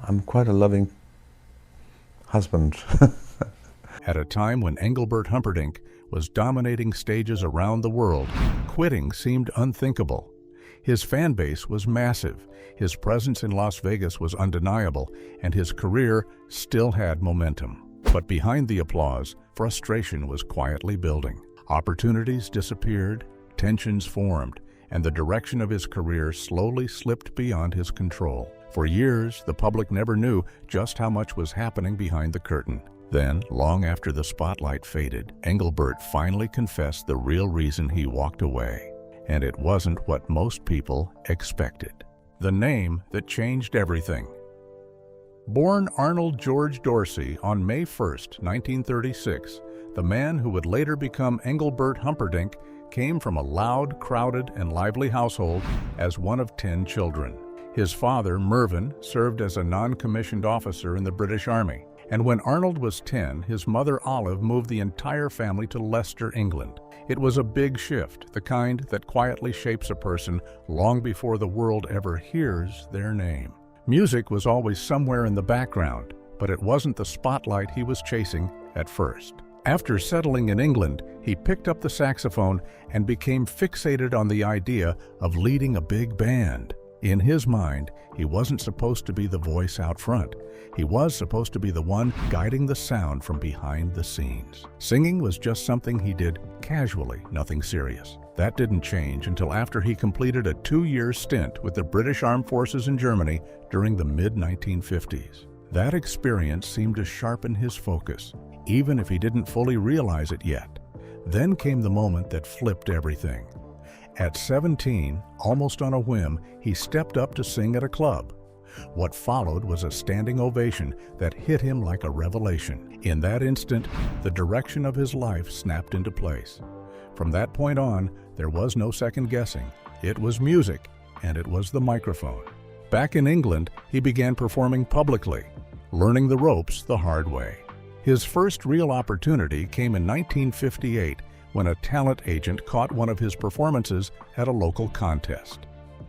I'm quite a loving husband. At a time when Engelbert Humperdinck was dominating stages around the world, quitting seemed unthinkable. His fan base was massive, his presence in Las Vegas was undeniable, and his career still had momentum. But behind the applause, frustration was quietly building. Opportunities disappeared, tensions formed, and the direction of his career slowly slipped beyond his control. For years, the public never knew just how much was happening behind the curtain. Then, long after the spotlight faded, Engelbert finally confessed the real reason he walked away. And it wasn't what most people expected. The name that changed everything. Born Arnold George Dorsey on May 1st, 1936, the man who would later become Engelbert Humperdinck came from a loud, crowded, and lively household as one of 10 children. His father, Mervyn, served as a non-commissioned officer in the British Army. And when Arnold was 10, his mother Olive moved the entire family to Leicester, England. It was a big shift, the kind that quietly shapes a person long before the world ever hears their name. Music was always somewhere in the background, but it wasn't the spotlight he was chasing at first. After settling in England, he picked up the saxophone and became fixated on the idea of leading a big band. In his mind, he wasn't supposed to be the voice out front. He was supposed to be the one guiding the sound from behind the scenes. Singing was just something he did casually, nothing serious. That didn't change until after he completed a 2-year stint with the British Armed Forces in Germany during the mid-1950s. That experience seemed to sharpen his focus, even if he didn't fully realize it yet. Then came the moment that flipped everything. At 17, almost on a whim, he stepped up to sing at a club. What followed was a standing ovation that hit him like a revelation. In that instant, the direction of his life snapped into place. From that point on, there was no second guessing. It was music, and it was the microphone. Back in England, he began performing publicly, learning the ropes the hard way. His first real opportunity came in 1958 when a talent agent caught one of his performances at a local contest.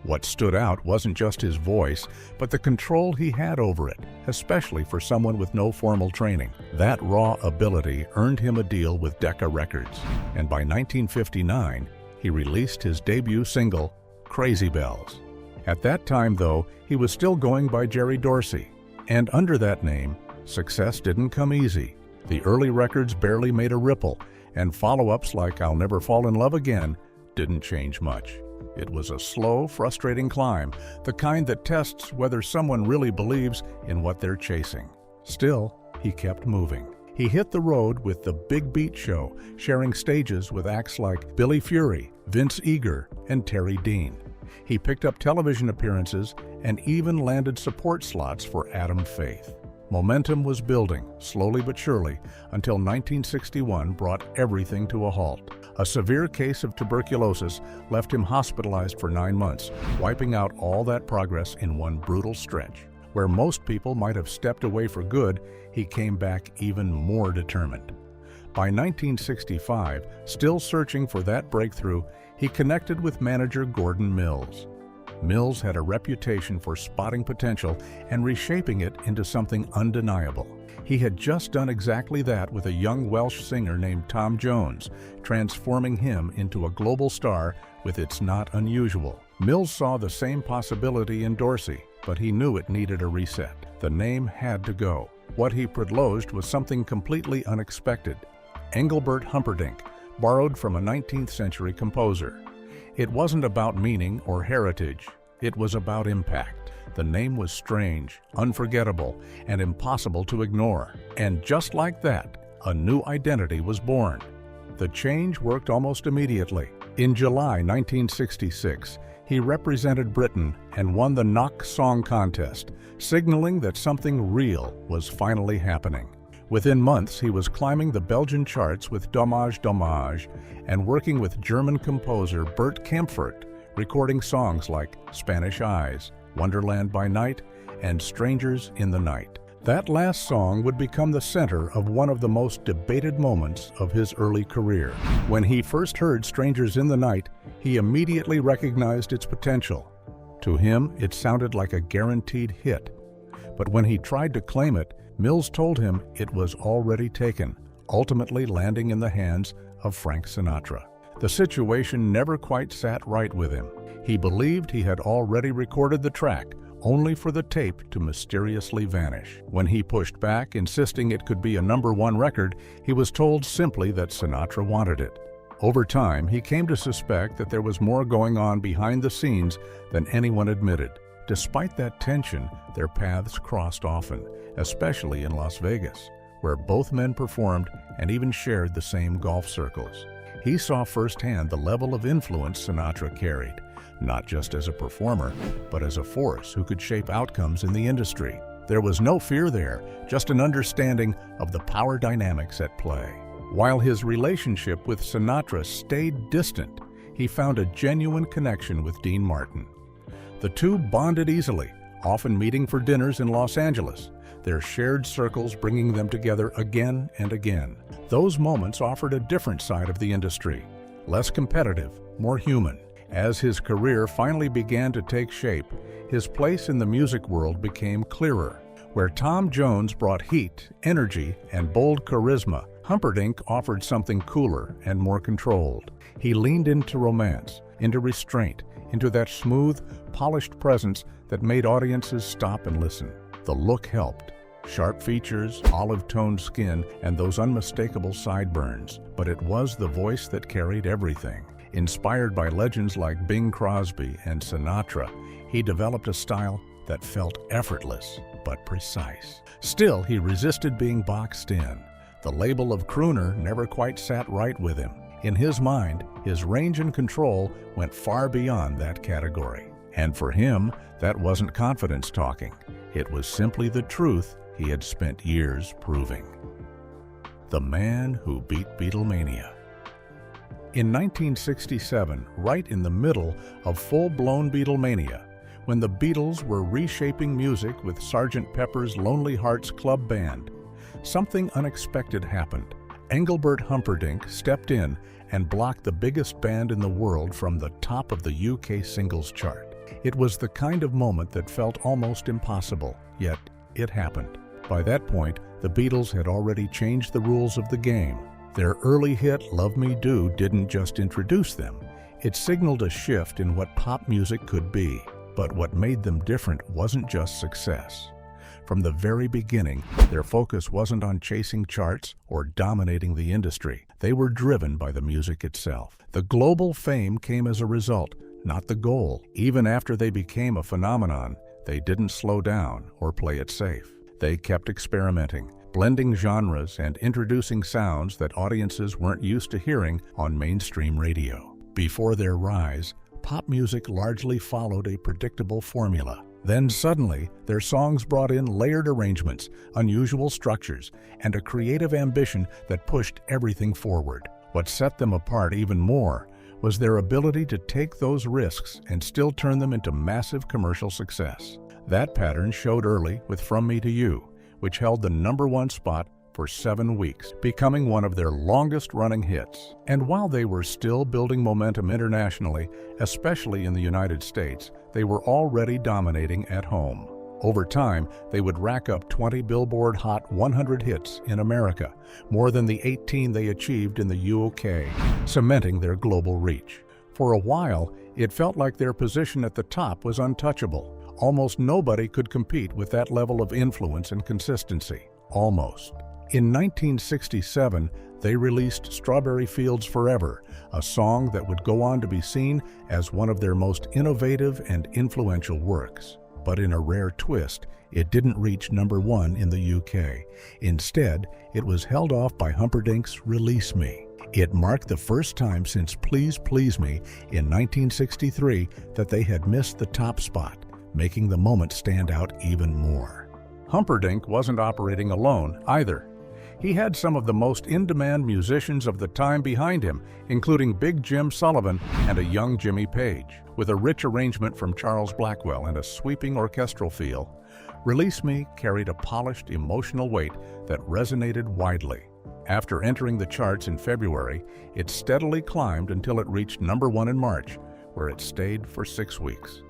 What stood out wasn't just his voice, but the control he had over it, especially for someone with no formal training. That raw ability earned him a deal with Decca Records, and by 1959, he released his debut single, Crazy Bells. At that time, though, he was still going by Jerry Dorsey, and under that name, success didn't come easy. The early records barely made a ripple, and follow-ups like I'll Never Fall in Love Again didn't change much. It was a slow, frustrating climb, the kind that tests whether someone really believes in what they're chasing. Still, he kept moving. He hit the road with the Big Beat Show, sharing stages with acts like Billy Fury, Vince Eager, and Terry Dean. He picked up television appearances and even landed support slots for Adam Faith. Momentum was building, slowly but surely, until 1961 brought everything to a halt. A severe case of tuberculosis left him hospitalized for 9 months, wiping out all that progress in one brutal stretch. Where most people might have stepped away for good, he came back even more determined. By 1965, still searching for that breakthrough, he connected with manager Gordon Mills. Mills had a reputation for spotting potential and reshaping it into something undeniable. He had just done exactly that with a young Welsh singer named Tom Jones, transforming him into a global star with It's Not Unusual. Mills saw the same possibility in Dorsey, but he knew it needed a reset. The name had to go. What he predloged was something completely unexpected. Engelbert Humperdinck, borrowed from a 19th century composer. It wasn't about meaning or heritage, it was about impact. The name was strange, unforgettable, and impossible to ignore. And just like that, a new identity was born. The change worked almost immediately. In July 1966, he represented Britain and won the Knock Song Contest, signaling that something real was finally happening. Within months, he was climbing the Belgian charts with Dommage Dommage and working with German composer Bert Kaempfert, recording songs like Spanish Eyes, Wonderland by Night, and Strangers in the Night. That last song would become the center of one of the most debated moments of his early career. When he first heard Strangers in the Night, he immediately recognized its potential. To him, it sounded like a guaranteed hit. But when he tried to claim it, Mills told him it was already taken, ultimately landing in the hands of Frank Sinatra. The situation never quite sat right with him. He believed he had already recorded the track, only for the tape to mysteriously vanish. When he pushed back, insisting it could be a #1 record, he was told simply that Sinatra wanted it. Over time, he came to suspect that there was more going on behind the scenes than anyone admitted. Despite that tension, their paths crossed often, especially in Las Vegas, where both men performed and even shared the same golf circles. He saw firsthand the level of influence Sinatra carried, not just as a performer, but as a force who could shape outcomes in the industry. There was no fear there, just an understanding of the power dynamics at play. While his relationship with Sinatra stayed distant, he found a genuine connection with Dean Martin. The two bonded easily, often meeting for dinners in Los Angeles, their shared circles bringing them together again and again. Those moments offered a different side of the industry, less competitive, more human. As his career finally began to take shape, his place in the music world became clearer. Where Tom Jones brought heat, energy, and bold charisma, Humperdinck offered something cooler and more controlled. He leaned into romance, into restraint, into that smooth, polished presence that made audiences stop and listen. The look helped. Sharp features, olive-toned skin, and those unmistakable sideburns. But it was the voice that carried everything. Inspired by legends like Bing Crosby and Sinatra, he developed a style that felt effortless but precise. Still, he resisted being boxed in. The label of crooner never quite sat right with him. In his mind, his range and control went far beyond that category. And for him, that wasn't confidence talking. It was simply the truth he had spent years proving. The man who beat Beatlemania. In 1967, right in the middle of full-blown Beatlemania, when the Beatles were reshaping music with Sgt. Pepper's Lonely Hearts Club Band, something unexpected happened. Engelbert Humperdinck stepped in and blocked the biggest band in the world from the top of the UK singles chart. It was the kind of moment that felt almost impossible, yet it happened. By that point, the Beatles had already changed the rules of the game. Their early hit, Love Me Do, didn't just introduce them. It signaled a shift in what pop music could be. But what made them different wasn't just success. From the very beginning, their focus wasn't on chasing charts or dominating the industry. They were driven by the music itself. The global fame came as a result, not the goal. Even after they became a phenomenon, they didn't slow down or play it safe. They kept experimenting, blending genres and introducing sounds that audiences weren't used to hearing on mainstream radio. Before their rise, pop music largely followed a predictable formula. Then suddenly, their songs brought in layered arrangements, unusual structures, and a creative ambition that pushed everything forward. What set them apart even more was their ability to take those risks and still turn them into massive commercial success. That pattern showed early with From Me to You, which held the #1 spot for 7 weeks, becoming one of their longest-running hits. And while they were still building momentum internationally, especially in the United States, they were already dominating at home. Over time, they would rack up 20 Billboard Hot 100 hits in America, more than the 18 they achieved in the UK, cementing their global reach. For a while, it felt like their position at the top was untouchable. Almost nobody could compete with that level of influence and consistency. Almost. In 1967, they released Strawberry Fields Forever, a song that would go on to be seen as one of their most innovative and influential works. But in a rare twist, it didn't reach #1 in the UK. Instead, it was held off by Humperdinck's Release Me. It marked the first time since Please Please Me in 1963 that they had missed the top spot, making the moment stand out even more. Humperdinck wasn't operating alone either. He had some of the most in-demand musicians of the time behind him, including Big Jim Sullivan and a young Jimmy Page. With a rich arrangement from Charles Blackwell and a sweeping orchestral feel, Release Me carried a polished, emotional weight that resonated widely. After entering the charts in February, it steadily climbed until it reached #1 in March, where it stayed for 6 weeks.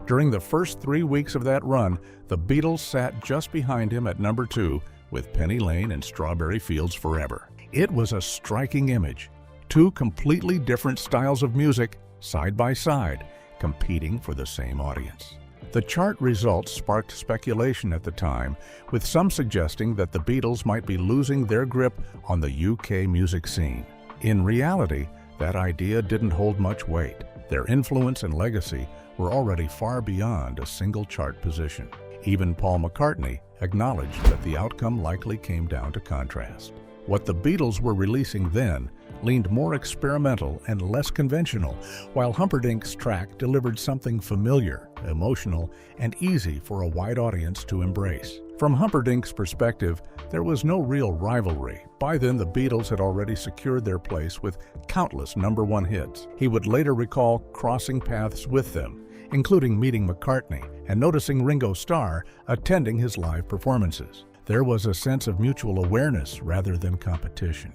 During the first 3 weeks of that run, the Beatles sat just behind him at number 2 with Penny Lane and Strawberry Fields Forever. It was a striking image. 2 completely different styles of music, side by side, competing for the same audience. The chart results sparked speculation at the time, with some suggesting that the Beatles might be losing their grip on the UK music scene. In reality, that idea didn't hold much weight. Their influence and legacy were already far beyond a single chart position. Even Paul McCartney acknowledged that the outcome likely came down to contrast. What the Beatles were releasing then leaned more experimental and less conventional, while Humperdinck's track delivered something familiar, emotional, and easy for a wide audience to embrace. From Humperdinck's perspective, there was no real rivalry. By then, the Beatles had already secured their place with countless #1 hits. He would later recall crossing paths with them, including meeting McCartney and noticing Ringo Starr attending his live performances. There was a sense of mutual awareness rather than competition.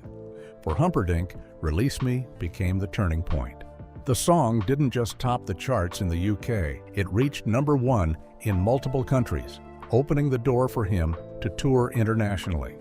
For Humperdinck, Release Me became the turning point. The song didn't just top the charts in the UK, it reached #1 in multiple countries, opening the door for him to tour internationally.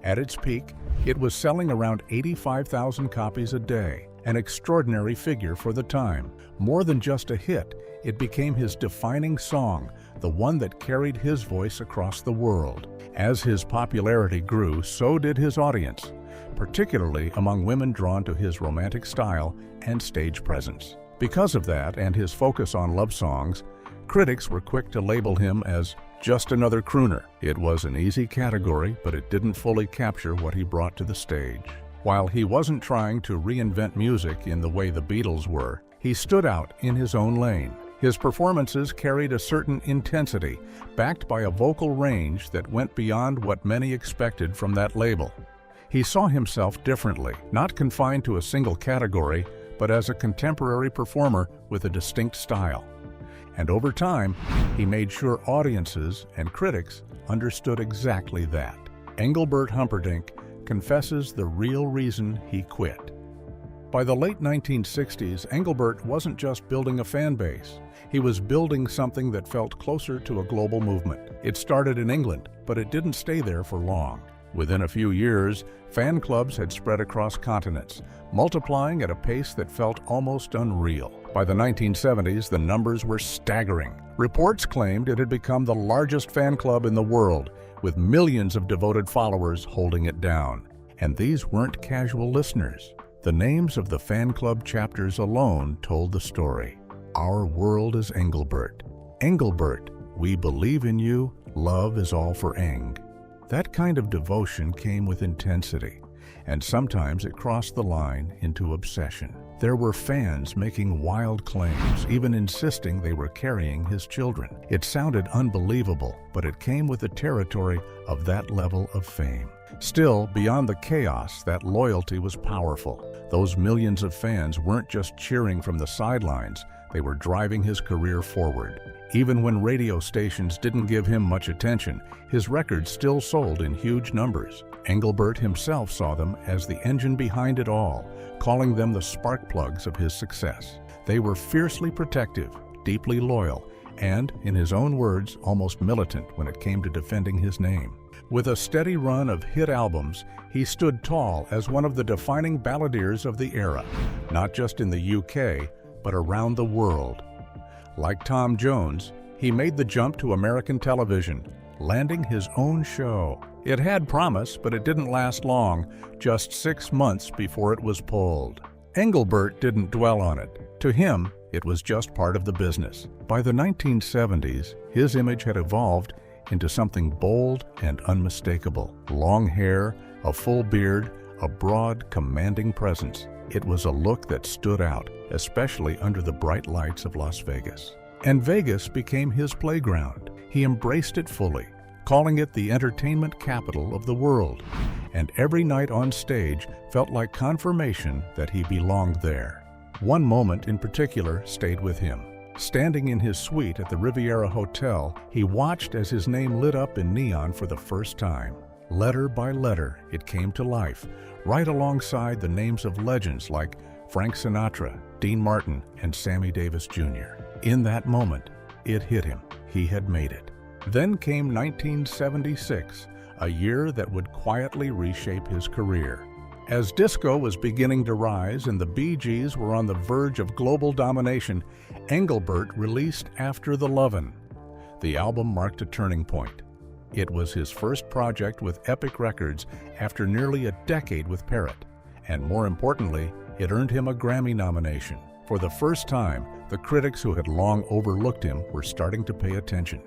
At its peak, it was selling around 85,000 copies a day, an extraordinary figure for the time. More than just a hit, it became his defining song, the one that carried his voice across the world. As his popularity grew, so did his audience, particularly among women drawn to his romantic style and stage presence. Because of that and his focus on love songs, critics were quick to label him as just another crooner. It was an easy category, but it didn't fully capture what he brought to the stage. While he wasn't trying to reinvent music in the way the Beatles were, he stood out in his own lane. His performances carried a certain intensity, backed by a vocal range that went beyond what many expected from that label. He saw himself differently, not confined to a single category, but as a contemporary performer with a distinct style. And over time, he made sure audiences and critics understood exactly that. Engelbert Humperdinck confesses the real reason he quit. By the late 1960s, Engelbert wasn't just building a fan base. He was building something that felt closer to a global movement. It started in England, but it didn't stay there for long. Within a few years, fan clubs had spread across continents, multiplying at a pace that felt almost unreal. By the 1970s, the numbers were staggering. Reports claimed it had become the largest fan club in the world, with millions of devoted followers holding it down. And these weren't casual listeners. The names of the fan club chapters alone told the story. Our world is Engelbert. Engelbert, we believe in you, love is all for Eng. That kind of devotion came with intensity, and sometimes it crossed the line into obsession. There were fans making wild claims, even insisting they were carrying his children. It sounded unbelievable, but it came with the territory of that level of fame. Still, beyond the chaos, that loyalty was powerful. Those millions of fans weren't just cheering from the sidelines, they were driving his career forward. Even when radio stations didn't give him much attention, his records still sold in huge numbers. Engelbert himself saw them as the engine behind it all, calling them the spark plugs of his success. They were fiercely protective, deeply loyal, and, in his own words, almost militant when it came to defending his name. With a steady run of hit albums, he stood tall as one of the defining balladeers of the era, not just in the UK, but around the world. Like Tom Jones, he made the jump to American television, landing his own show. It had promise, but it didn't last long, just 6 months before it was pulled. Engelbert didn't dwell on it. To him, it was just part of the business. By the 1970s, his image had evolved into something bold and unmistakable. Long hair, a full beard, a broad, commanding presence. It was a look that stood out, especially under the bright lights of Las Vegas. And Vegas became his playground. He embraced it fully, calling it the entertainment capital of the world. And every night on stage felt like confirmation that he belonged there. One moment in particular stayed with him. Standing in his suite at the Riviera Hotel, he watched as his name lit up in neon for the first time. Letter by letter, it came to life, right alongside the names of legends like Frank Sinatra, Dean Martin, and Sammy Davis Jr. In that moment, it hit him. He had made it. Then came 1976, a year that would quietly reshape his career. As disco was beginning to rise and the Bee Gees were on the verge of global domination, Engelbert released After the Lovin'. The album marked a turning point. It was his first project with Epic Records after nearly a decade with Parrot, and more importantly, it earned him a Grammy nomination. For the first time, the critics who had long overlooked him were starting to pay attention.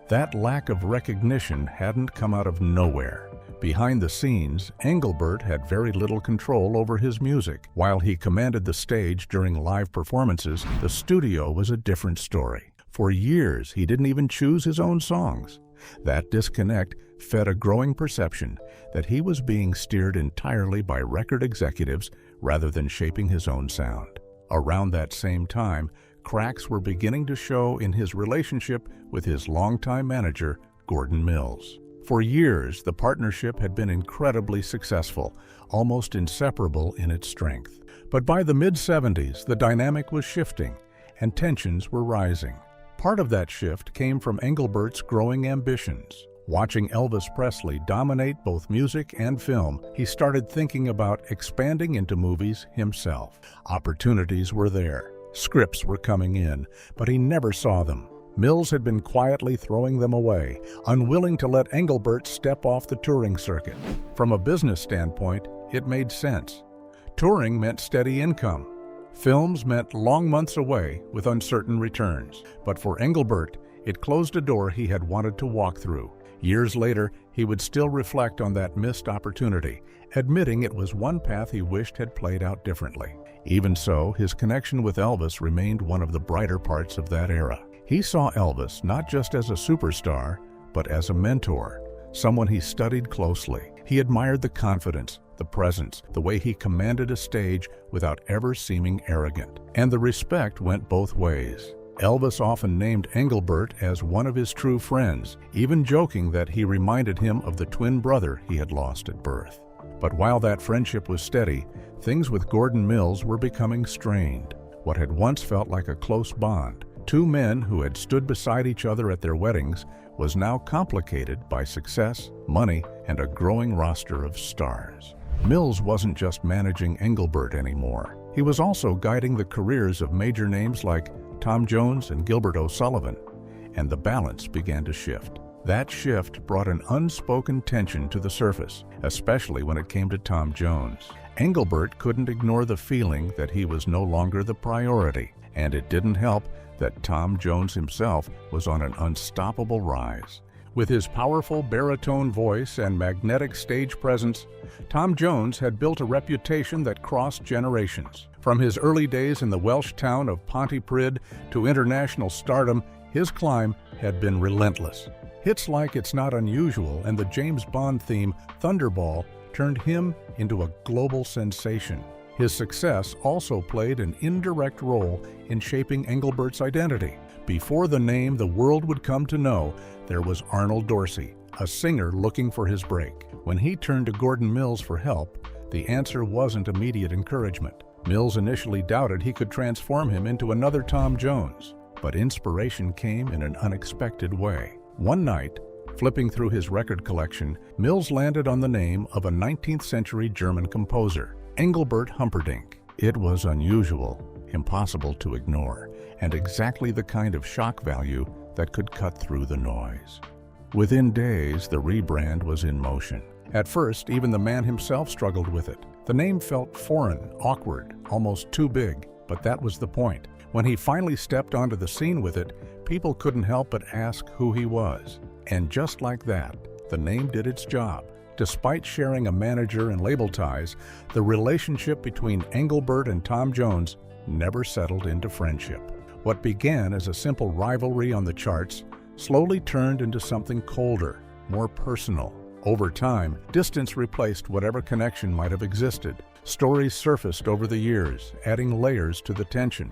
That lack of recognition hadn't come out of nowhere. Behind the scenes, Engelbert had very little control over his music. While he commanded the stage during live performances, the studio was a different story. For years, he didn't even choose his own songs. That disconnect fed a growing perception that he was being steered entirely by record executives rather than shaping his own sound. Around that same time, cracks were beginning to show in his relationship with his longtime manager, Gordon Mills. For years, the partnership had been incredibly successful, almost inseparable in its strength. But by the mid-70s, the dynamic was shifting, and tensions were rising. Part of that shift came from Engelbert's growing ambitions. Watching Elvis Presley dominate both music and film, he started thinking about expanding into movies himself. Opportunities were there. Scripts were coming in, but he never saw them. Mills had been quietly throwing them away, unwilling to let Engelbert step off the touring circuit. From a business standpoint, it made sense. Touring meant steady income. Films meant long months away with uncertain returns. But for Engelbert, it closed a door he had wanted to walk through. Years later, he would still reflect on that missed opportunity, admitting it was one path he wished had played out differently. Even so, his connection with Elvis remained one of the brighter parts of that era. He saw Elvis not just as a superstar, but as a mentor, someone he studied closely. He admired the confidence, the presence, the way he commanded a stage without ever seeming arrogant. And the respect went both ways. Elvis often named Engelbert as one of his true friends, even joking that he reminded him of the twin brother he had lost at birth. But while that friendship was steady, things with Gordon Mills were becoming strained. What had once felt like a close bond, two men who had stood beside each other at their weddings, was now complicated by success, money, and a growing roster of stars. Mills wasn't just managing Engelbert anymore. He was also guiding the careers of major names like Tom Jones and Gilbert O'Sullivan, and the balance began to shift. That shift brought an unspoken tension to the surface, especially when it came to Tom Jones. Engelbert couldn't ignore the feeling that he was no longer the priority, and it didn't help that Tom Jones himself was on an unstoppable rise. With his powerful baritone voice and magnetic stage presence, Tom Jones had built a reputation that crossed generations. From his early days in the Welsh town of Pontypridd to international stardom, his climb had been relentless. Hits like It's Not Unusual and the James Bond theme Thunderball turned him into a global sensation. His success also played an indirect role in shaping Engelbert's identity. Before the name the world would come to know, there was Arnold Dorsey, a singer looking for his break. When he turned to Gordon Mills for help, the answer wasn't immediate encouragement. Mills initially doubted he could transform him into another Tom Jones, but inspiration came in an unexpected way. One night, flipping through his record collection, Mills landed on the name of a 19th century German composer, Engelbert Humperdinck. It was unusual, impossible to ignore, and exactly the kind of shock value that could cut through the noise. Within days, the rebrand was in motion. At first, even the man himself struggled with it. The name felt foreign, awkward, almost too big, but that was the point. When he finally stepped onto the scene with it, people couldn't help but ask who he was. And just like that, the name did its job. Despite sharing a manager and label ties, the relationship between Engelbert and Tom Jones never settled into friendship. What began as a simple rivalry on the charts slowly turned into something colder, more personal. Over time, distance replaced whatever connection might have existed. Stories surfaced over the years, adding layers to the tension.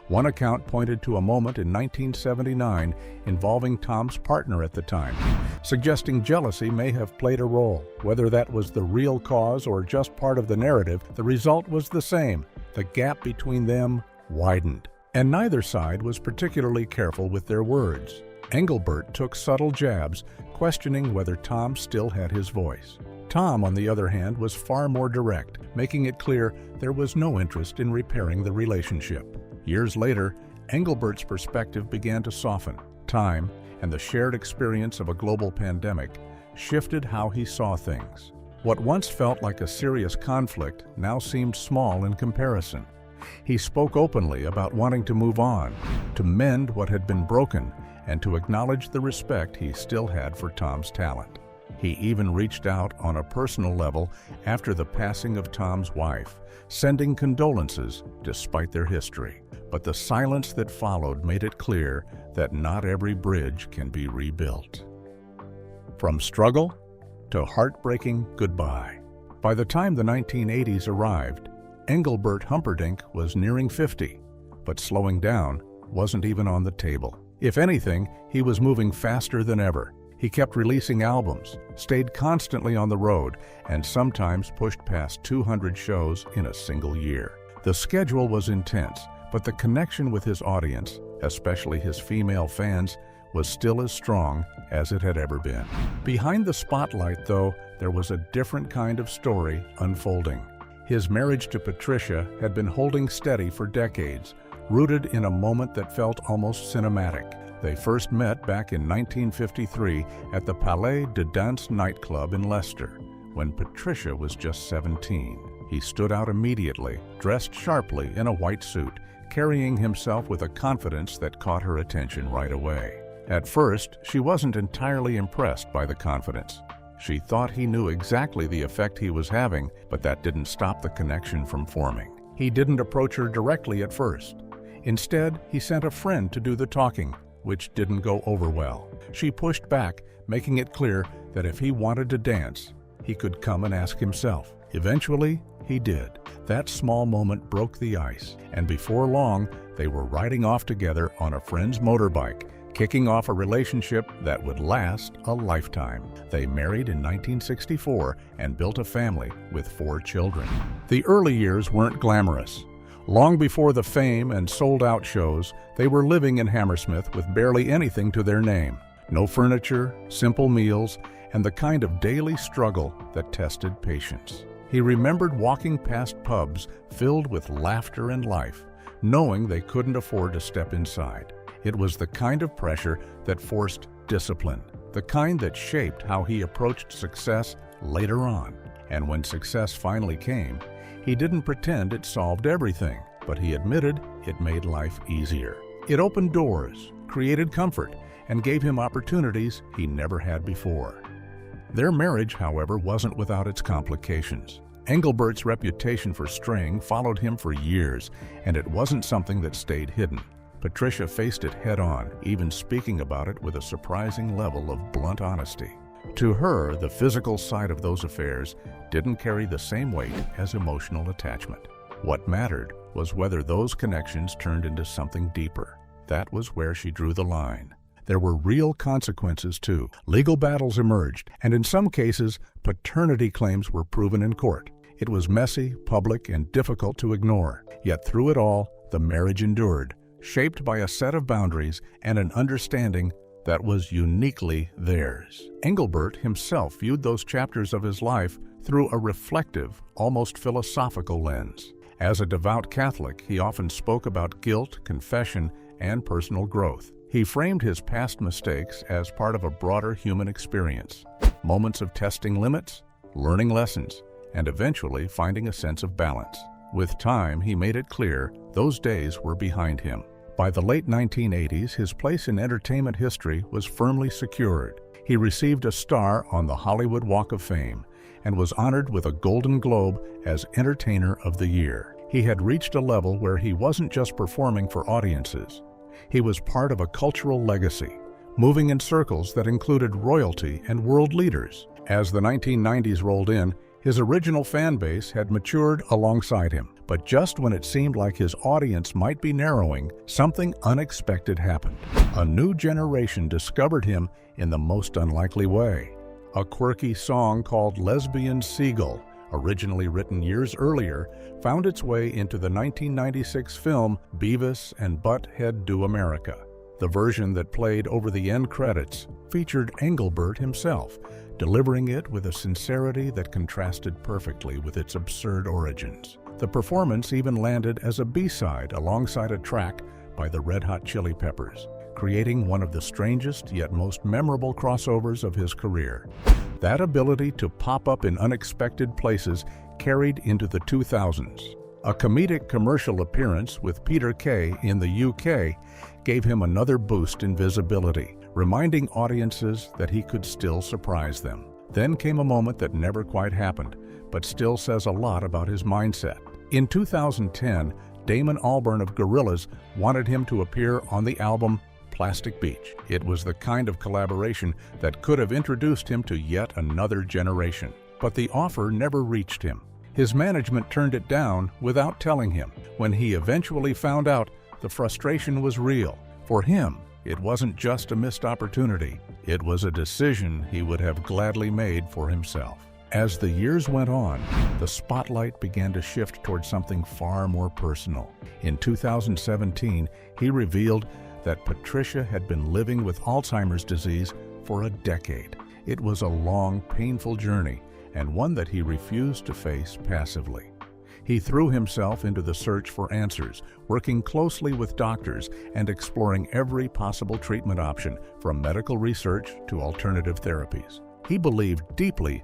One account pointed to a moment in 1979 involving Tom's partner at the time, suggesting jealousy may have played a role. Whether that was the real cause or just part of the narrative, the result was the same. The gap between them widened. And neither side was particularly careful with their words. Engelbert took subtle jabs, questioning whether Tom still had his voice. Tom, on the other hand, was far more direct, making it clear there was no interest in repairing the relationship. Years later, Engelbert's perspective began to soften. Time, and the shared experience of a global pandemic, shifted how he saw things. What once felt like a serious conflict now seemed small in comparison. He spoke openly about wanting to move on, to mend what had been broken, and to acknowledge the respect he still had for Tom's talent. He even reached out on a personal level after the passing of Tom's wife, sending condolences despite their history. But the silence that followed made it clear that not every bridge can be rebuilt. From struggle to heartbreaking goodbye. By the time the 1980s arrived, Engelbert Humperdinck was nearing 50, but slowing down wasn't even on the table. If anything, he was moving faster than ever. He kept releasing albums, stayed constantly on the road, and sometimes pushed past 200 shows in a single year. The schedule was intense, but the connection with his audience, especially his female fans, was still as strong as it had ever been. Behind the spotlight, though, there was a different kind of story unfolding. His marriage to Patricia had been holding steady for decades, rooted in a moment that felt almost cinematic. They first met back in 1953 at the Palais de Danse nightclub in Leicester, when Patricia was just 17. He stood out immediately, dressed sharply in a white suit, carrying himself with a confidence that caught her attention right away. At first, she wasn't entirely impressed by the confidence. She thought he knew exactly the effect he was having, but that didn't stop the connection from forming. He didn't approach her directly at first. Instead, he sent a friend to do the talking, which didn't go over well. She pushed back, making it clear that if he wanted to dance, he could come and ask himself. Eventually, he did. That small moment broke the ice, and before long, they were riding off together on a friend's motorbike, kicking off a relationship that would last a lifetime. They married in 1964 and built a family with 4 children. The early years weren't glamorous. Long before the fame and sold-out shows, they were living in Hammersmith with barely anything to their name. No furniture, simple meals, and the kind of daily struggle that tested patience. He remembered walking past pubs filled with laughter and life, knowing they couldn't afford to step inside. It was the kind of pressure that forced discipline, the kind that shaped how he approached success later on. And when success finally came, he didn't pretend it solved everything, but he admitted it made life easier. It opened doors, created comfort, and gave him opportunities he never had before. Their marriage, however, wasn't without its complications. Engelbert's reputation for straying followed him for years, and it wasn't something that stayed hidden. Patricia faced it head-on, even speaking about it with a surprising level of blunt honesty. To her, the physical side of those affairs didn't carry the same weight as emotional attachment. What mattered was whether those connections turned into something deeper. That was where she drew the line. There were real consequences, too. Legal battles emerged, and in some cases, paternity claims were proven in court. It was messy, public, and difficult to ignore. Yet through it all, the marriage endured, shaped by a set of boundaries and an understanding that was uniquely theirs. Engelbert himself viewed those chapters of his life through a reflective, almost philosophical lens. As a devout Catholic, he often spoke about guilt, confession, and personal growth. He framed his past mistakes as part of a broader human experience, moments of testing limits, learning lessons, and eventually finding a sense of balance. With time, he made it clear those days were behind him. By the late 1980s, his place in entertainment history was firmly secured. He received a star on the Hollywood Walk of Fame and was honored with a Golden Globe as Entertainer of the Year. He had reached a level where he wasn't just performing for audiences. He was part of a cultural legacy, moving in circles that included royalty and world leaders. As the 1990s rolled in, his original fan base had matured alongside him. But just when it seemed like his audience might be narrowing, something unexpected happened. A new generation discovered him in the most unlikely way. A quirky song called Lesbian Seagull originally written years earlier, found its way into the 1996 film Beavis and Butt-Head Do America. The version that played over the end credits featured Engelbert himself, delivering it with a sincerity that contrasted perfectly with its absurd origins. The performance even landed as a B-side alongside a track by the Red Hot Chili Peppers, creating one of the strangest yet most memorable crossovers of his career. That ability to pop up in unexpected places carried into the 2000s. A comedic commercial appearance with Peter Kay in the UK gave him another boost in visibility, reminding audiences that he could still surprise them. Then came a moment that never quite happened, but still says a lot about his mindset. In 2010, Damon Albarn of Gorillaz wanted him to appear on the album Plastic Beach. It was the kind of collaboration that could have introduced him to yet another generation. But the offer never reached him. His management turned it down without telling him. When he eventually found out, the frustration was real. For him, it wasn't just a missed opportunity. It was a decision he would have gladly made for himself. As the years went on, the spotlight began to shift towards something far more personal. In 2017, he revealed that Patricia had been living with Alzheimer's disease for a decade. It was a long, painful journey, and one that he refused to face passively. He threw himself into the search for answers, working closely with doctors and exploring every possible treatment option, from medical research to alternative therapies. He believed deeply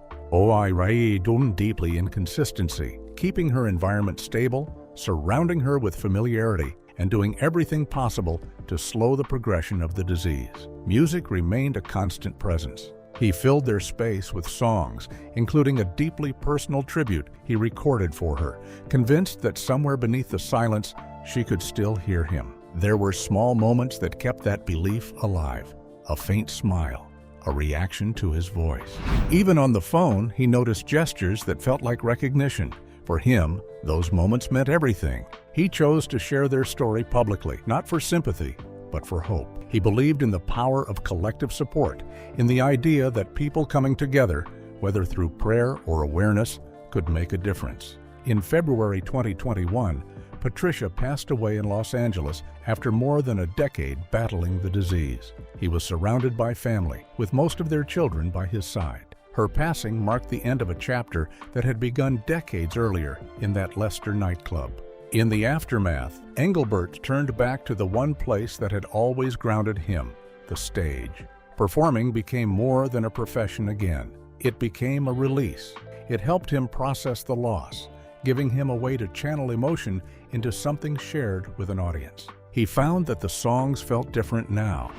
in consistency, keeping her environment stable, surrounding her with familiarity, and doing everything possible to slow the progression of the disease. Music remained a constant presence. He filled their space with songs, including a deeply personal tribute he recorded for her, convinced that somewhere beneath the silence, she could still hear him. There were small moments that kept that belief alive. A faint smile, a reaction to his voice. Even on the phone, he noticed gestures that felt like recognition. For him, those moments meant everything. He chose to share their story publicly, not for sympathy, but for hope. He believed in the power of collective support, in the idea that people coming together, whether through prayer or awareness, could make a difference. In February 2021, Patricia passed away in Los Angeles after more than a decade battling the disease. He was surrounded by family, with most of their children by his side. Her passing marked the end of a chapter that had begun decades earlier in that Leicester nightclub. In the aftermath, Engelbert turned back to the one place that had always grounded him, the stage. Performing became more than a profession again. It became a release. It helped him process the loss, giving him a way to channel emotion into something shared with an audience. He found that the songs felt different now.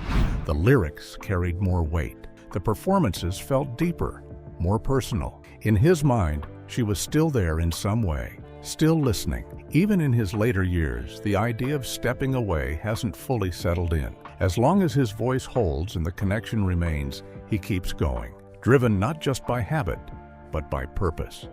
The lyrics carried more weight. The performances felt deeper, more personal. In his mind, she was still there in some way, still listening. Even in his later years, the idea of stepping away hasn't fully settled in. As long as his voice holds and the connection remains, he keeps going, driven not just by habit, but by purpose.